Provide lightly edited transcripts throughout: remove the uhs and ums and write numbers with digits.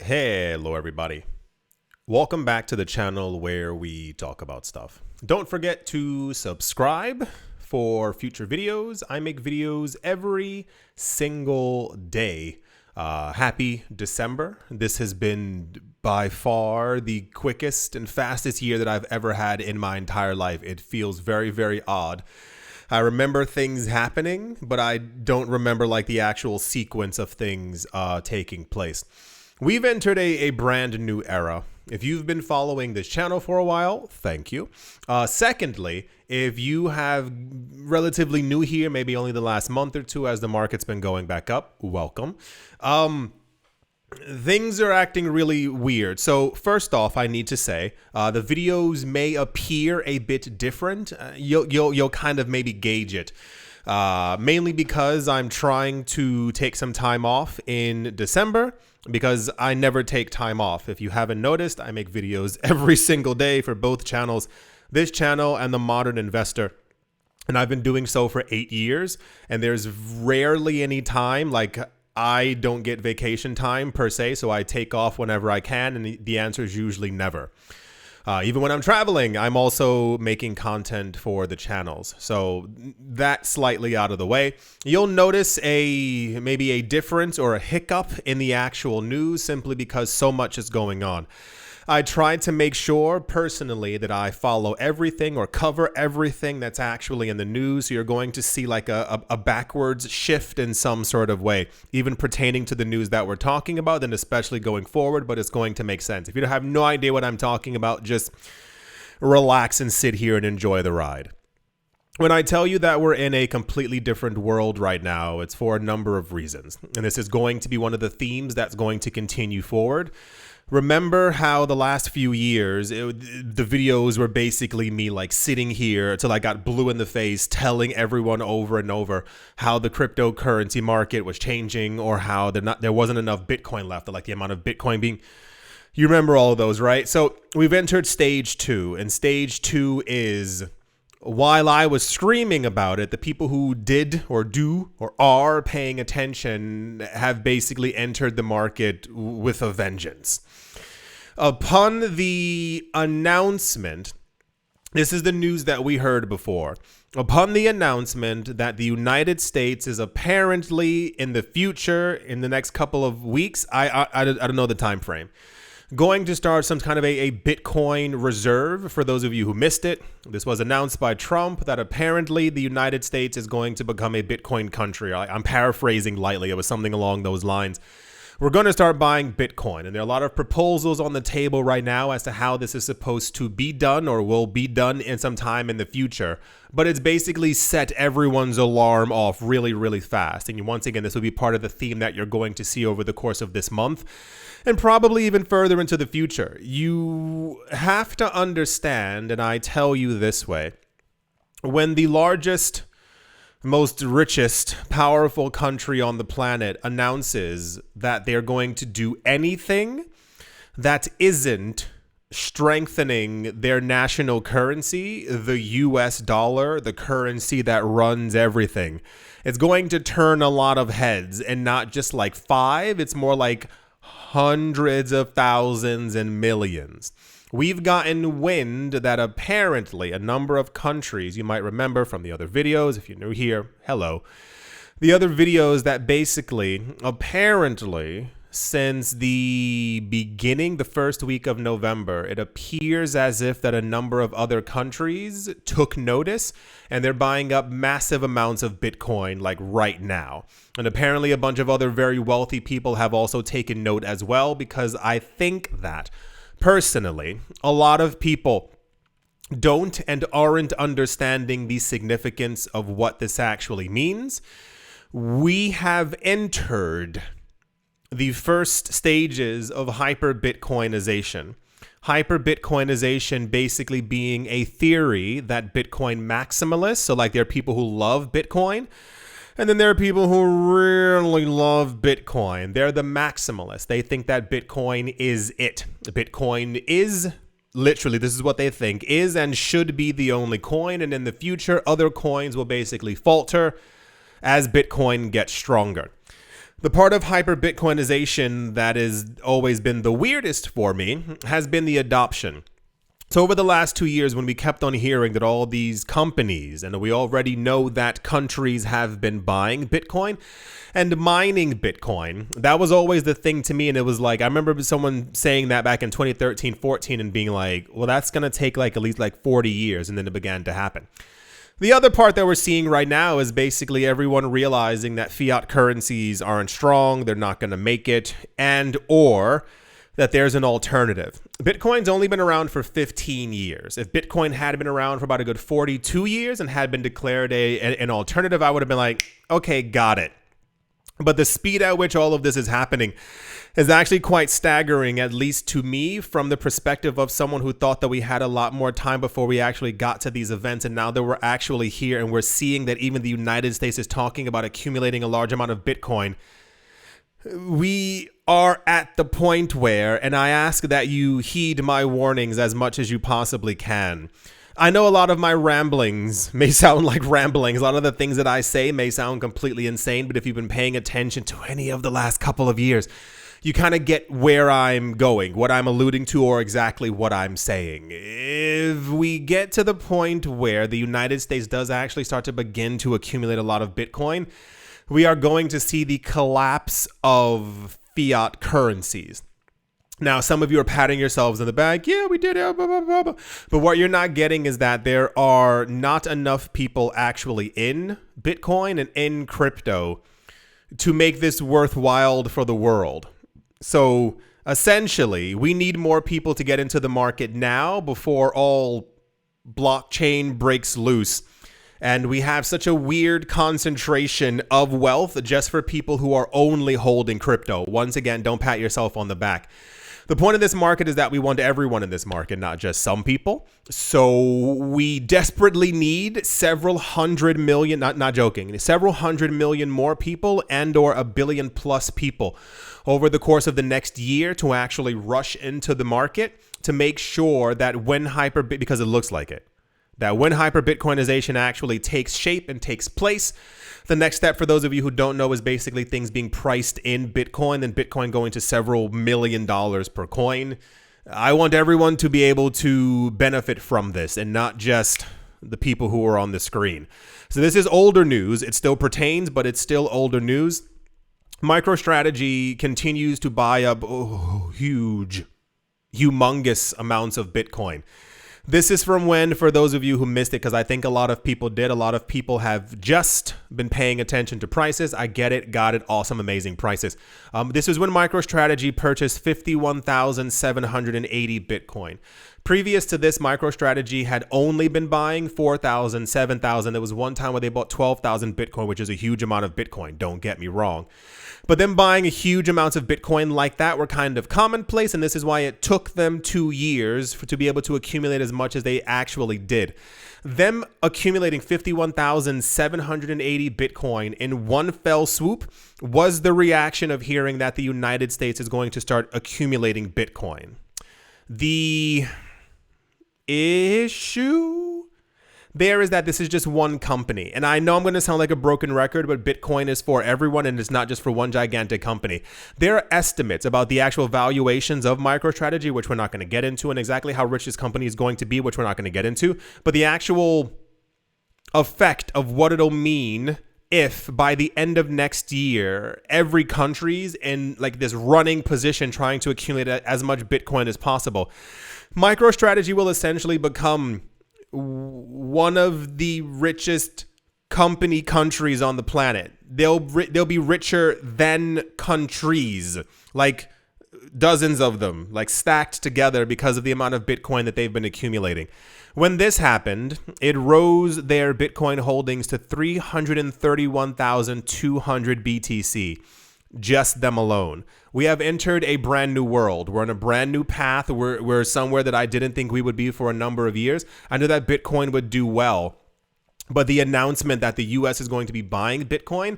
Hello everybody. Welcome back to the channel where we talk about stuff. Don't forget to subscribe for future videos. I make videos every single day. Happy December. This has been by far the quickest and fastest year that I've ever had in my entire life. It feels very, very odd. I remember things happening, but I don't remember like the actual sequence of things taking place. We've entered a brand new era. If you've been following this channel for a while, thank you. Secondly, if you have relatively new here, maybe only the last month or two as the market's been going back up, welcome. Things are acting really weird. So first off, I need to say the videos may appear a bit different. You'll kind of maybe gauge it. Mainly because I'm trying to take some time off in December because I never take time off. If you haven't noticed, I make videos every single day for both channels, this channel and The Modern Investor. And I've been doing so for 8 years, and there's rarely any time like I don't get vacation time per se, so I take off whenever I can, and the answer is usually never. Even when I'm traveling, I'm also making content for the channels. So that's slightly out of the way. You'll notice maybe a difference or a hiccup in the actual news simply because so much is going on. I try to make sure personally that I follow everything or cover everything that's actually in the news. So you're going to see like a backwards shift in some sort of way, even pertaining to the news that we're talking about, and especially going forward, but it's going to make sense. If you have no idea what I'm talking about, just relax and sit here and enjoy the ride. When I tell you that we're in a completely different world right now, it's for a number of reasons. And this is going to be one of the themes that's going to continue forward. Remember how the last few years, the videos were basically me like sitting here till I got blue in the face, telling everyone over and over how the cryptocurrency market was changing or how there wasn't enough Bitcoin left, or like the amount of Bitcoin being. You remember all of those, right? So we've entered stage 2, and stage 2 is, while I was screaming about it, the people who did or do or are paying attention have basically entered the market with a vengeance. Upon the announcement, this is the news that we heard before. Upon the announcement that the United States is apparently in the future, in the next couple of weeks, I don't know the time frame, going to start some kind of a Bitcoin reserve. For those of you who missed it, this was announced by Trump that apparently the United States is going to become a Bitcoin country. I'm paraphrasing lightly. It was something along those lines. We're going to start buying Bitcoin, and there are a lot of proposals on the table right now as to how this is supposed to be done or will be done in some time in the future. But it's basically set everyone's alarm off really, really fast. And once again, this will be part of the theme that you're going to see over the course of this month and probably even further into the future. You have to understand, and I tell you this way, when the largest, most richest, powerful country on the planet announces that they're going to do anything that isn't strengthening their national currency, the US dollar, the currency that runs everything, it's going to turn a lot of heads, and not just like 5, it's more like hundreds of thousands and millions. We've gotten wind that apparently a number of countries, you might remember from the other videos, if you're new here, hello. The other videos that basically, apparently, since the beginning, the first week of November, it appears as if that a number of other countries took notice and they're buying up massive amounts of Bitcoin like right now. And apparently a bunch of other very wealthy people have also taken note as well, because I think that personally, a lot of people don't and aren't understanding the significance of what this actually means. We have entered the first stages of hyperbitcoinization. Hyperbitcoinization basically being a theory that Bitcoin maximalists, so like there are people who love Bitcoin, and then there are people who really love Bitcoin. They're the maximalists. They think that Bitcoin is it. Bitcoin is, literally, this is what they think, is and should be the only coin. And in the future, other coins will basically falter as Bitcoin gets stronger. The part of hyperbitcoinization that has always been the weirdest for me has been the adoption. So over the last 2 years, when we kept on hearing that all these companies, and we already know that countries have been buying Bitcoin and mining Bitcoin, that was always the thing to me. And it was like, I remember someone saying that back in 2013, 14 and being like, well, that's going to take like at least like 40 years. And then it began to happen. The other part that we're seeing right now is basically everyone realizing that fiat currencies aren't strong, they're not going to make it, and or that there's an alternative. Bitcoin's only been around for 15 years. If Bitcoin had been around for about a good 42 years and had been declared an alternative, I would have been like, okay, got it. But the speed at which all of this is happening is actually quite staggering, at least to me, from the perspective of someone who thought that we had a lot more time before we actually got to these events. And now that we're actually here and we're seeing that even the United States is talking about accumulating a large amount of Bitcoin, we are at the point where, and I ask that you heed my warnings as much as you possibly can. I know a lot of my ramblings may sound like ramblings. A lot of the things that I say may sound completely insane, but if you've been paying attention to any of the last couple of years, you kind of get where I'm going, what I'm alluding to, or exactly what I'm saying. If we get to the point where the United States does actually start to begin to accumulate a lot of Bitcoin, we are going to see the collapse of fiat currencies. Now, some of you are patting yourselves on the back. Yeah, we did it. Blah, blah, blah, blah. But what you're not getting is that there are not enough people actually in Bitcoin and in crypto to make this worthwhile for the world. So essentially, we need more people to get into the market now before all blockchain breaks loose. And we have such a weird concentration of wealth just for people who are only holding crypto. Once again, don't pat yourself on the back. The point of this market is that we want everyone in this market, not just some people. So we desperately need several hundred million, not joking, several hundred million more people and or a billion plus people over the course of the next year to actually rush into the market to make sure that when because it looks like it, that when hyperbitcoinization actually takes shape and takes place, the next step for those of you who don't know is basically things being priced in Bitcoin and Bitcoin going to several $1 million per coin. I want everyone to be able to benefit from this and not just the people who are on the screen. So this is older news. It still pertains, but it's still older news. MicroStrategy continues to buy up humongous amounts of Bitcoin. This is from when, for those of you who missed it, because I think a lot of people did, a lot of people have just been paying attention to prices. I get it, got it, awesome, amazing prices. This is when MicroStrategy purchased 51,780 Bitcoin. Previous to this, MicroStrategy had only been buying 4,000, 7,000. There was one time where they bought 12,000 Bitcoin, which is a huge amount of Bitcoin, don't get me wrong. But them buying a huge amounts of Bitcoin like that were kind of commonplace, and this is why it took them 2 years to be able to accumulate as much as they actually did. Them accumulating 51,780 Bitcoin in one fell swoop was the reaction of hearing that the United States is going to start accumulating Bitcoin. The issue there is that this is just one company. And I know I'm going to sound like a broken record, but Bitcoin is for everyone and it's not just for one gigantic company. There are estimates about the actual valuations of MicroStrategy, which we're not going to get into, and exactly how rich this company is going to be, which we're not going to get into. But the actual effect of what it'll mean if by the end of next year, every country's in like this running position trying to accumulate as much Bitcoin as possible. MicroStrategy will essentially become one of the richest countries on the planet. They'll be richer than countries, like dozens of them, like stacked together because of the amount of Bitcoin that they've been accumulating. When this happened, it rose their Bitcoin holdings to 331,200 BTC. Just them alone. We have entered a brand new world. We're on a brand new path. We're somewhere that I didn't think we would be for a number of years. I knew that Bitcoin would do well, but the announcement that the US is going to be buying Bitcoin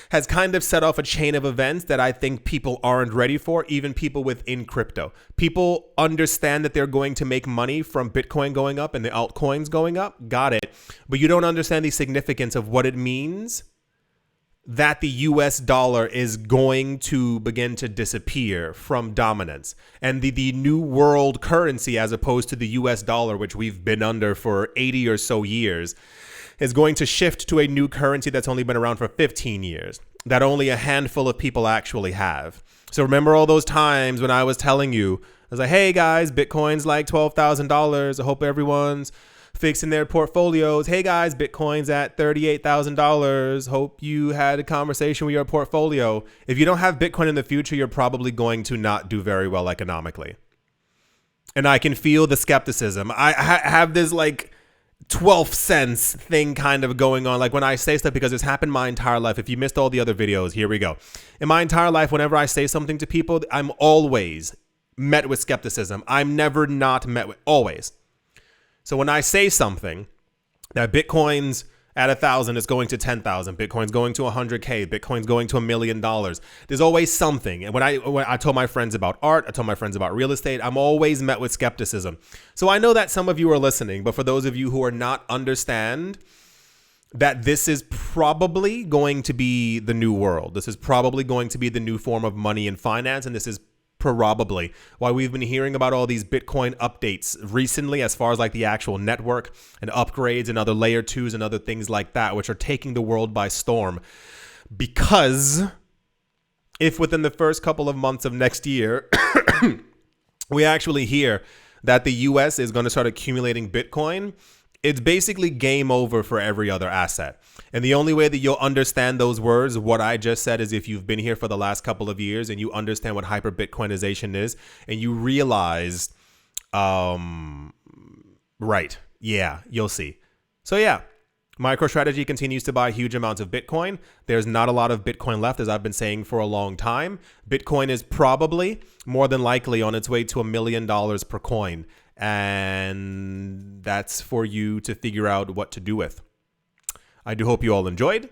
has kind of set off a chain of events that I think people aren't ready for, even people within crypto. People understand that they're going to make money from Bitcoin going up and the altcoins going up. Got it. But you don't understand the significance of what it means that the US dollar is going to begin to disappear from dominance. And the new world currency, as opposed to the US dollar, which we've been under for 80 or so years, is going to shift to a new currency that's only been around for 15 years, that only a handful of people actually have. So remember all those times when I was telling you, I was like, hey guys, Bitcoin's like $12,000. I hope everyone's fixing their portfolios. Hey guys, Bitcoin's at $38,000. Hope you had a conversation with your portfolio. If you don't have Bitcoin in the future, you're probably going to not do very well economically. And I can feel the skepticism. I have this like 12th sense thing kind of going on, like when I say stuff, because it's happened my entire life. If you missed all the other videos, here we go. In my entire life, whenever I say something to people, I'm always met with skepticism. I'm never not met with, always. So when I say something that Bitcoin's at 1,000, it's going to 10,000. Bitcoin's going to 100K. Bitcoin's going to $1 million. There's always something. And when I told my friends about art, I told my friends about real estate, I'm always met with skepticism. So I know that some of you are listening, but for those of you who are not, understand that this is probably going to be the new world. This is probably going to be the new form of money and finance, and this is probably why we've been hearing about all these Bitcoin updates recently, as far as like the actual network and upgrades and other layer 2s and other things like that, which are taking the world by storm. Because if within the first couple of months of next year, we actually hear that the US is going to start accumulating Bitcoin, it's basically game over for every other asset. And the only way that you'll understand those words, what I just said, is if you've been here for the last couple of years and you understand what hyperbitcoinization is, and you realize, right, yeah, you'll see. So yeah, MicroStrategy continues to buy huge amounts of Bitcoin. There's not a lot of Bitcoin left, as I've been saying for a long time. Bitcoin is probably, more than likely, on its way to $1 million per coin. And that's for you to figure out what to do with. I do hope you all enjoyed.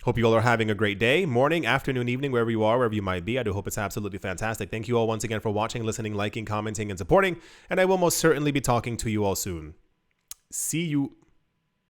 Hope you all are having a great day, morning, afternoon, evening, wherever you are, wherever you might be. I do hope it's absolutely fantastic. Thank you all once again for watching, listening, liking, commenting, and supporting. And I will most certainly be talking to you all soon. See you.